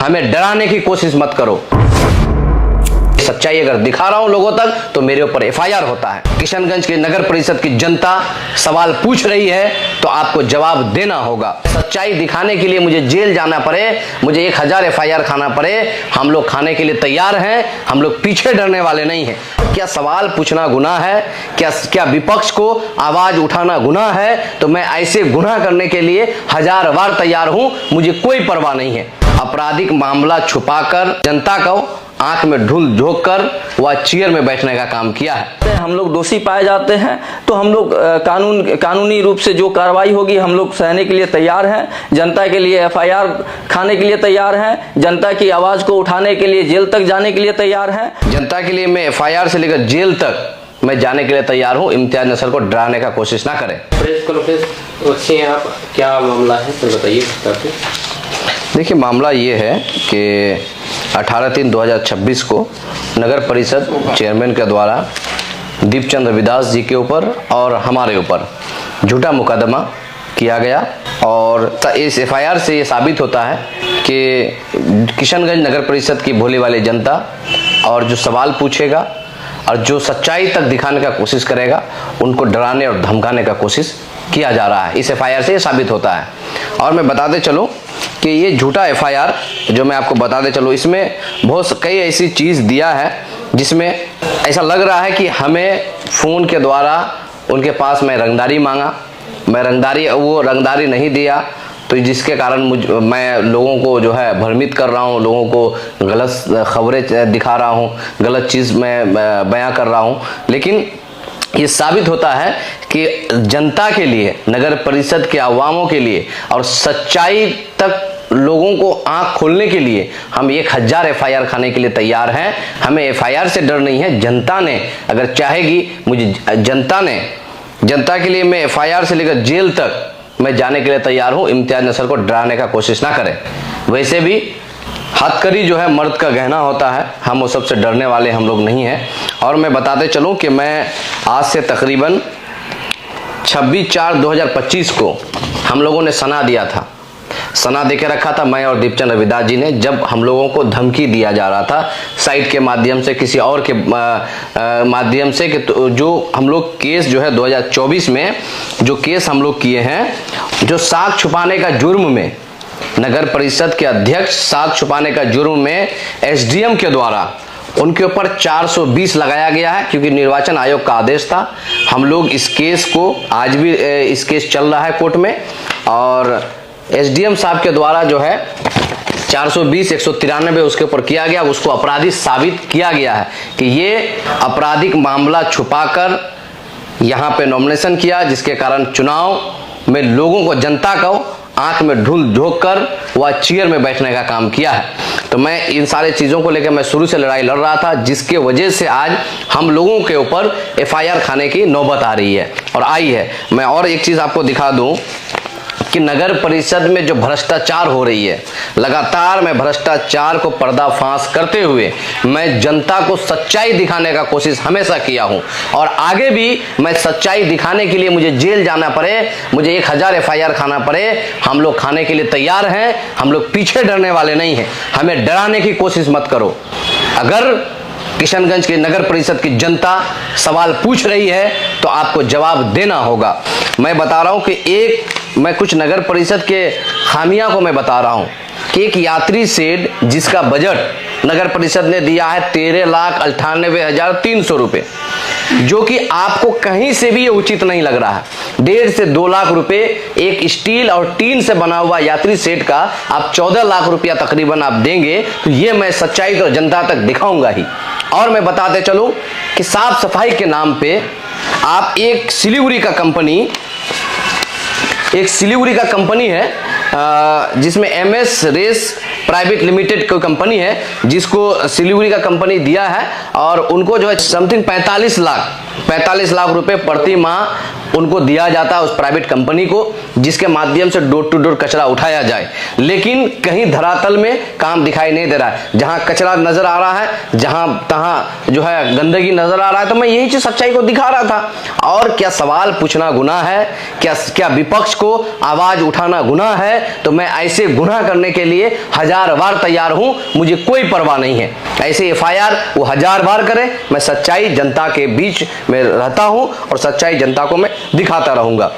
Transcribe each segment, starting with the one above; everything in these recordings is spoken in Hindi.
हमें डराने की कोशिश मत करो। सच्चाई अगर दिखा रहा हूं लोगों तक तो मेरे ऊपर एफआईआर होता है। किशनगंज की नगर परिषद की जनता सवाल पूछ रही है तो आपको जवाब देना होगा। सच्चाई दिखाने के लिए मुझे जेल जाना पड़े, मुझे 1000 एफआईआर खाना पड़े, हम लोग खाने के लिए तैयार हैं। हम लोग पीछे डरने वाले नहीं हैं। क्या सवाल पूछना गुनाह है? क्या विपक्ष को आवाज उठाना गुनाह है? तो मैं ऐसे गुनाह करने के लिए 1000 बार तैयार हूं, मुझे कोई परवाह नहीं है। आपराधिक मामला छुपाकर जनता को आंख में धूल झोंक कर वह चेयर में बैठने का काम किया है। हम लोग दोषी पाए जाते हैं तो हम लोग कानूनी रूप से जो कार्रवाई होगी हम लोग सहने के लिए तैयार हैं। जनता के लिए एफआईआर खाने के लिए तैयार हैं। जनता की आवाज को उठाने के लिए जेल तक जाने के लिए तैयार हैं। जनता के लिए मैं एफआईआर से लेकर जेल तक मैं जाने के लिए तैयार हूं। इम्तियाज नसर को डराने का कोशिश ना करें। प्रेस कॉन्फ्रेंस आप क्या मामला है तो बताइए। देखिए, मामला ये है कि 18/3/2026 को नगर परिषद चेयरमैन के द्वारा दीपचंद रविदास जी के ऊपर और हमारे ऊपर झूठा मुकदमा किया गया। और इस एफआईआर से ये साबित होता है कि किशनगंज नगर परिषद की भोली वाली जनता और जो सवाल पूछेगा और जो सच्चाई तक दिखाने का कोशिश करेगा उनको डराने और धमकाने का कोशिश किया जा रहा है। इस एफआईआर से ये साबित होता है। और मैं बताते चलूं कि ये झूठा एफआईआर जो मैं आपको बताते चलूं, इसमें बहुत कई ऐसी चीज़ दिया है जिसमें ऐसा लग रहा है कि हमें फ़ोन के द्वारा उनके पास मैं रंगदारी मांगा, वो रंगदारी नहीं दिया, तो जिसके कारण मैं लोगों को जो है भ्रमित कर रहा हूँ, लोगों को गलत खबरें दिखा रहा हूँ, गलत चीज़ मैं बयां कर रहा हूँ। लेकिन ये साबित होता है कि जनता के लिए, नगर परिषद के अवामों के लिए और सच्चाई तक लोगों को आंख खोलने के लिए हम 1000 एफआईआर खाने के लिए तैयार हैं। हमें एफआईआर से डर नहीं है। जनता ने अगर चाहेगी, मुझे जनता के लिए मैं एफआईआर से लेकर जेल तक मैं जाने के लिए तैयार हूं। इम्तियाज नसर को डराने का कोशिश ना करें। वैसे भी हथकड़ी जो है मर्द का गहना होता है, हम वो सबसे डरने वाले हम लोग नहीं हैं। और मैं बताते चलूं कि मैं आज से तकरीबन 26/4/2025 को हम लोगों ने सना दिया था, सना देके रखा था मैं और दीपचंद रविदास जी ने। जब हम लोगों को धमकी दिया जा रहा था साइट के माध्यम से, किसी और के माध्यम से, कि तो जो हम लोग केस जो है 2024 में जो केस हम लोग किए हैं, जो साख छुपाने का जुर्म में, नगर परिषद के अध्यक्ष साख छुपाने का जुर्म में एसडीएम के द्वारा उनके ऊपर 420 लगाया गया है, क्योंकि निर्वाचन आयोग का आदेश था। हम लोग इस केस को, आज भी इस केस चल रहा है कोर्ट में, और एसडीएम साहब के द्वारा जो है 420 193 उसके ऊपर किया गया, उसको अपराधी साबित किया गया है कि ये आपराधिक मामला छुपाकर यहाँ पे नॉमिनेशन किया, जिसके कारण चुनाव में लोगों को, जनता को आंख में धूल झोंक कर वह चेयर में बैठने का काम किया है। तो मैं इन सारे चीज़ों को लेकर मैं शुरू से लड़ाई लड़ रहा था, जिसके वजह से आज हम लोगों के ऊपर एफआईआर खाने की नौबत आ रही है और आई है। मैं और एक चीज़ आपको दिखा दूं कि नगर परिषद में जो भ्रष्टाचार हो रही है, लगातार मैं भ्रष्टाचार को पर्दाफाश करते हुए मैं जनता को सच्चाई दिखाने का कोशिश हमेशा किया हूं और आगे भी मैं सच्चाई दिखाने के लिए मुझे जेल जाना पड़े, मुझे 1000 एफआईआर खाना पड़े, हम लोग खाने के लिए तैयार हैं। हम लोग पीछे डरने वाले नहीं हैं। हमें डराने की कोशिश मत करो। अगर किशनगंज की नगर परिषद की जनता सवाल पूछ रही है तो आपको जवाब देना होगा। मैं बता रहा हूं कि मैं कुछ नगर परिषद के खामियां को मैं बता रहा हूं कि एक यात्री शेड जिसका बजट नगर परिषद ने दिया है 13,98,300 रुपए, जो कि आपको कहीं से भी ये उचित नहीं लग रहा है। 1.5 से 2 लाख रुपए एक स्टील और टीन से बना हुआ यात्री शेड का आप 14 लाख रुपया तकरीबन आप देंगे, तो ये मैं सच्चाई तो जनता तक दिखाऊंगा ही। और मैं बताते चलूं कि साफ सफाई के नाम पे आप एक सिलीगुड़ी का कंपनी है जिसमें MS रेस प्राइवेट लिमिटेड कोई कंपनी है, जिसको सिलीगुड़ी का कंपनी दिया है और उनको जो है समथिंग 45 लाख रुपए प्रति माह उनको दिया जाता है उस प्राइवेट कंपनी को, जिसके माध्यम से डोर टू डोर कचरा उठाया जाए। लेकिन कहीं धरातल में काम दिखाई नहीं दे रहा है। जहां कचरा नजर आ रहा है, जहां तहां जो है गंदगी नजर आ रहा है। तो मैं यही चीज सच्चाई को दिखा रहा था। और क्या सवाल पूछना गुनाह है? क्या विपक्ष को आवाज उठाना गुनाह है? तो मैं ऐसे गुनाह करने के लिए 1000 बार तैयार हूं, मुझे कोई परवाह नहीं है। ऐसे FIR वो 1000 बार करे, मैं सच्चाई जनता के बीच में रहता हूं और सच्चाई जनता को मैं दिखाता रहूंगा।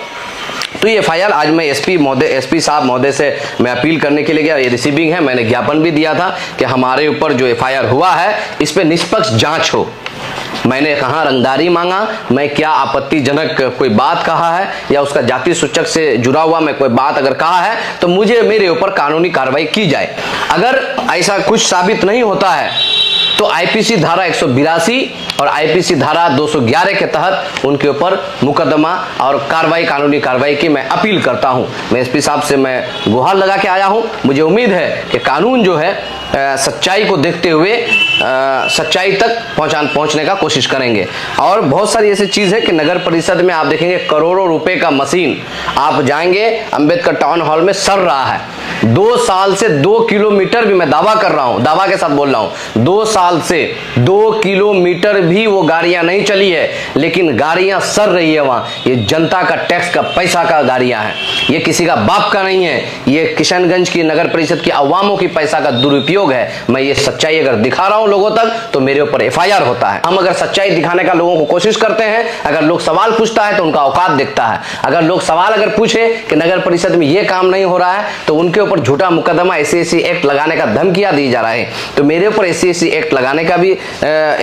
तो ये FIR आज मैं एसपी साहब महोदय से मैं अपील करने के लिए गया, ये रिसीविंग है, मैंने ज्ञापन भी दिया था कि हमारे ऊपर जो FIR हुआ है इस पे निष्पक्ष जांच हो। मैंने कहाँ रंगदारी मांगा, मैं क्या आपत्तिजनक कोई बात कहा है या उसका जाति सूचक से जुड़ा हुआ मैं कोई बात अगर कहा है तो मुझे मेरे ऊपर कानूनी कार्रवाई की जाए। अगर ऐसा कुछ साबित नहीं होता है तो IPC धारा 182 और IPC धारा 211 के तहत उनके ऊपर मुकदमा और कार्रवाई, कानूनी कार्रवाई की मैं अपील करता हूं। मैं SP साहब से मैं गुहार लगा के आया हूं। मुझे उम्मीद है कि कानून जो है सच्चाई को देखते हुए सच्चाई तक पहुंचने का कोशिश करेंगे। और बहुत सारी ऐसी चीज है कि नगर परिषद में आप देखेंगे करोड़ों रुपए का मशीन, आप जाएंगे अंबेडकर टाउन हॉल में सड़ रहा है। 2 साल से 2 किलोमीटर भी, मैं दावा कर रहा हूं, दावा के साथ बोल रहा हूं, 2 साल से 2 किलोमीटर भी वो गाड़ियां नहीं चली है, लेकिन गाड़ियां सड़ रही है वहां। ये जनता का टैक्स का पैसा का गाड़ियां हैं, ये किसी का बाप का नहीं है, ये किशनगंज की नगर परिषद की अवामों की पैसा का दुरुपयोग है। मैं ये सच्चाई अगर दिखा रहा हूं लोगों तक तो मेरे ऊपर FIR होता है। हम अगर सच्चाई दिखाने का लोगों को कोशिश करते हैं, अगर लोग सवाल पूछता है तो उनका औकात दिखता है। अगर लोग सवाल अगर पूछे कि नगर परिषद में ये काम नहीं हो रहा है तो उनके ऊपर झूठा मुकदमा SC एक्ट लगाने का धमकियां दी जा रहा है। तो मेरे ऊपर SC एक्ट लगाने का भी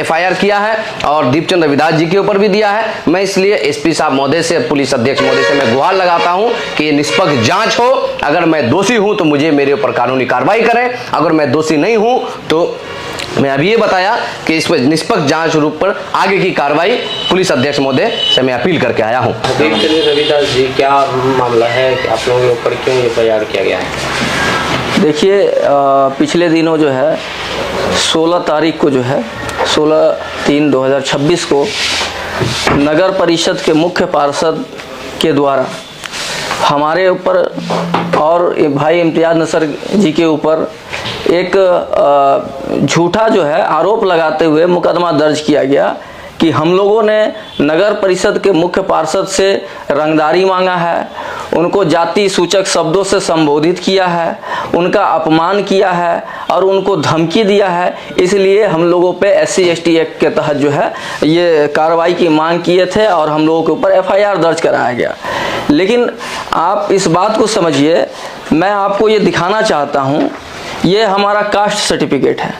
FIR किया है और दीपचंद रविदास जी के ऊपर भी दिया है। मैं इसलिए SP साहब महोदय से, पुलिस अध्यक्ष महोदय से मैं गुहार लगाता हूं कि ये निष्पक्ष जांच हो। अगर मैं दोषी हूं तो मुझे मेरे ऊपर कानूनी कार्रवाई करें, अगर मैं दोषी नहीं हूं तो मैं अभी ये बताया कि इस पर निष्पक्ष जांच रूप पर आगे की कार्रवाई पुलिस अध्यक्ष महोदय से मैं अपील करके आया हूं। दीपचंद रविदास जी, क्या मामला है कि आप लोगों के ऊपर क्यों FIR किया गया है? देखिए, पिछले दिनों जो है 16 तारीख को जो है 16/3/2026 को नगर परिषद के मुख्य पार्षद के द्वारा हमारे ऊपर और भाई इम्तियाज नसर जी के ऊपर एक झूठा जो है आरोप लगाते हुए मुकदमा दर्ज किया गया कि हम लोगों ने नगर परिषद के मुख्य पार्षद से रंगदारी मांगा है, उनको जाति सूचक शब्दों से संबोधित किया है, उनका अपमान किया है और उनको धमकी दिया है। इसलिए हम लोगों पे SC ST एक्ट के तहत जो है ये कार्रवाई की मांग किए थे और हम लोगों के ऊपर FIR दर्ज कराया गया। लेकिन आप इस बात को समझिए, मैं आपको ये दिखाना चाहता हूँ, ये हमारा कास्ट सर्टिफिकेट है।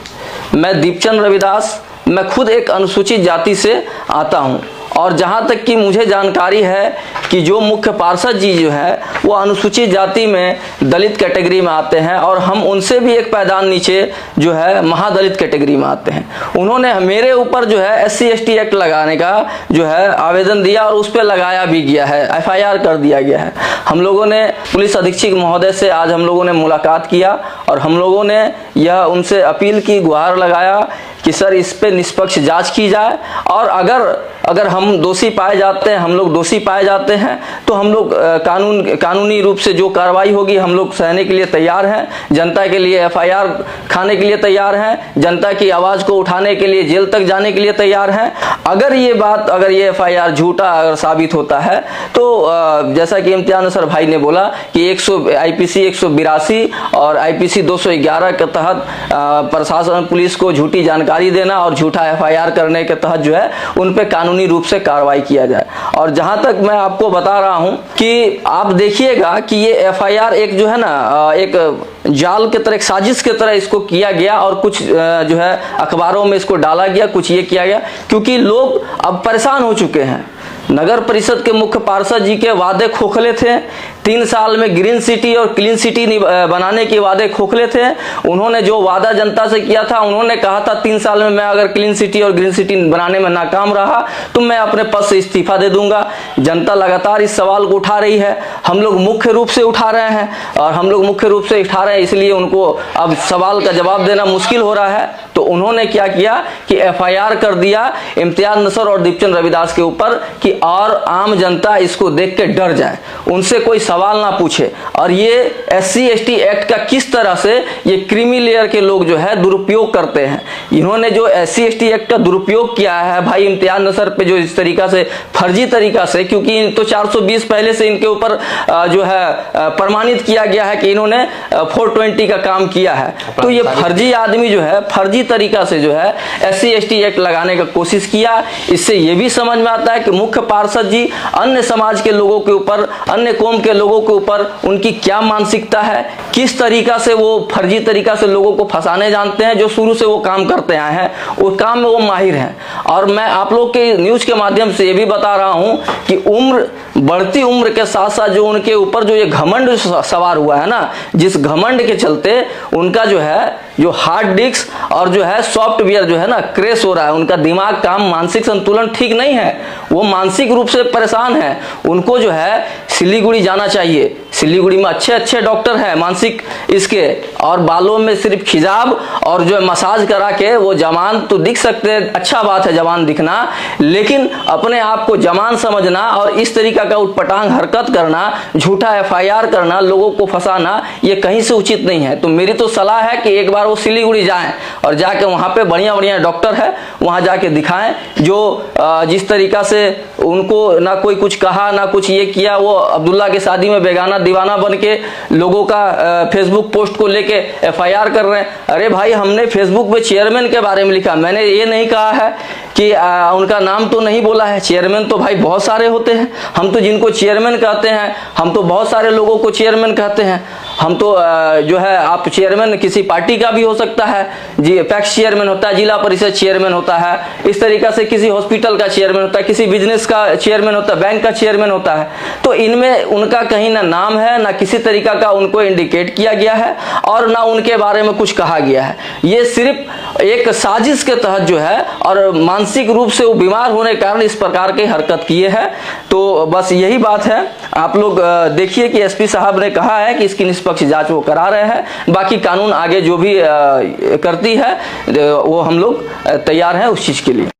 मैं दीपचंद रविदास, मैं खुद एक अनुसूचित जाति से आता हूँ और जहाँ तक कि मुझे जानकारी है कि जो मुख्य पार्षद जी जो है वो अनुसूचित जाति में दलित कैटेगरी में आते हैं और हम उनसे भी एक पायदान नीचे जो है महादलित कैटेगरी में आते हैं। उन्होंने मेरे ऊपर जो है SC ST एक्ट लगाने का जो है आवेदन दिया और उस पर लगाया भी गया है, FIR कर दिया गया है। हम लोगों ने पुलिस अधीक्षक महोदय से आज हम लोगों ने मुलाकात किया और हम लोगों ने यह उनसे अपील की, गुहार लगाया कि सर इस पे निष्पक्ष जांच की जाए और अगर हम दोषी पाए जाते हैं, हम लोग दोषी पाए जाते हैं तो हम लोग कानूनी रूप से जो कार्रवाई होगी हम लोग सहने के लिए तैयार हैं। जनता के लिए FIR खाने के लिए तैयार हैं, जनता की आवाज़ को उठाने के लिए जेल तक जाने के लिए तैयार हैं। अगर ये FIR झूठा अगर साबित होता है तो जैसा कि इम्तियाज नसर भाई ने बोला कि IPC 182 और IPC 211 के तहत प्रशासन पुलिस को झूठी जानकारी देना और झूठा FIR करने के तहत जो है उन पे कानूनी रूप से कार्रवाई किया जाए। और जहां तक मैं आपको बता रहा हूं कि आप देखिएगा कि ये FIR एक जो है ना एक जाल के तरह, एक साजिश के तरह इसको किया गया और कुछ जो है अखबारों में इसको डाला गया, कुछ ये किया गया क्योंकि लोग अब परेशान हो चुके हैं। नगर परिषद के मुख्य पार्षद जी के वादे खोखले थे, 3 साल में ग्रीन सिटी और क्लीन सिटी बनाने के वादे खोखले थे। उन्होंने जो वादा जनता से किया था, उन्होंने कहा था 3 साल में मैं अगर क्लीन सिटी और ग्रीन सिटी बनाने में नाकाम रहा तो मैं अपने पद से इस्तीफा दे दूंगा। जनता लगातार इस सवाल को उठा रही है, हम लोग मुख्य रूप से उठा रहे हैं और हम लोग मुख्य रूप से उठा रहे हैं, इसलिए उनको अब सवाल का जवाब देना मुश्किल हो रहा है। तो उन्होंने क्या किया कि FIR कर दिया इम्तियाज नसर और दीपचंद रविदास के ऊपर कि और आम जनता इसको देख के डर जाए, उनसे कोई सवाल ना पूछे। और ये SC/ST एक्ट का किस तरह से ये क्रीमी लेयर के लोग जो है दुरुपयोग करते हैं। इन्होंने जो SC/ST एक्ट का दुरुपयोग किया है भाई इम्तियाज नसर पे, जो इस तरीका से फर्जी तरीका से, क्योंकि तो 420 पहले से इनके ऊपर जो है प्रमाणित किया गया है कि इन्होंने 420 का काम किया है। तो ये फर्जी आदमी जो है फर्जी तरीका से जो है SC/ST एक्ट लगाने का कोशिश किया। इससे ये भी समझ में आता है कि मुख्य पार्षद जी अन्य समाज के लोगों के ऊपर, अन्य कौम के लोगों के ऊपर उनकी क्या मानसिकता है, किस तरीका से वो फर्जी तरीका से लोगों को फंसाने जानते हैं। जो शुरू से वो काम करते आए हैं, उस काम में वो माहिर हैं। और मैं आप लोग के न्यूज के माध्यम से ये भी बता रहा हूं कि बढ़ती उम्र के साथ साथ जो उनके ऊपर जो ये घमंड सवार हुआ है ना, जिस घमंड के चलते उनका जो है जो हार्ड डिस्क और जो है सॉफ्टवेयर जो है ना क्रैश हो रहा है, उनका दिमाग का मानसिक संतुलन ठीक नहीं है, वो मानसिक रूप से परेशान है। उनको जो है सिलीगुड़ी जाना चाहिए। सिलीगुड़ी में अच्छे अच्छे डॉक्टर हैं मानसिक इसके, और बालों में सिर्फ खिजाब और जो है मसाज करा के वो जवान तो दिख सकते हैं, अच्छा बात है जवान दिखना, लेकिन अपने आप को जवान समझना और इस तरीका का उटपटांग हरकत करना, झूठा FIR करना, लोगों को फंसाना, ये कहीं से उचित नहीं है। तो मेरी तो सलाह है कि एक बार वो सिलीगुड़ी जाएं और जाके वहां पे बढ़िया बढ़िया डॉक्टर है, वहां जाके दिखाएं। जो जिस तरीका से उनको ना कोई कुछ कहा ना कुछ ये किया, वो अब्दुल्ला की शादी में बेगाना दीवाना बन के लोगों का फेसबुक पोस्ट को लेके FIR कर रहे हैं। अरे भाई, हमने फेसबुक पे चेयरमैन के बारे में लिखा, मैंने ये नहीं कहा है कि उनका नाम तो नहीं बोला है। चेयरमैन तो भाई बहुत सारे होते हैं, हम तो जिनको चेयरमैन कहते हैं, हम तो बहुत सारे लोगों को चेयरमैन कहते हैं। हम तो जो है, आप चेयरमैन किसी पार्टी का भी हो सकता है जी, पैक्स चेयरमैन होता है, जिला परिषद चेयरमैन होता है, इस तरीका से किसी हॉस्पिटल का चेयरमैन होता है, किसी बिजनेस का चेयरमैन होता है, बैंक का चेयरमैन होता है। तो इनमें उनका कहीं ना नाम है ना किसी तरीका का उनको इंडिकेट किया गया है और ना उनके बारे में कुछ कहा गया है। ये सिर्फ एक साजिश के तहत जो है और मानसिक रूप से वो बीमार होने के कारण इस प्रकार की हरकत किए हैं। तो बस यही बात है। आप लोग देखिए कि SP साहब ने कहा है कि इसकी निष्पक्ष जांच वो करा रहे हैं। बाकी कानून आगे जो भी करती है वो हम लोग तैयार हैं उस चीज के लिए।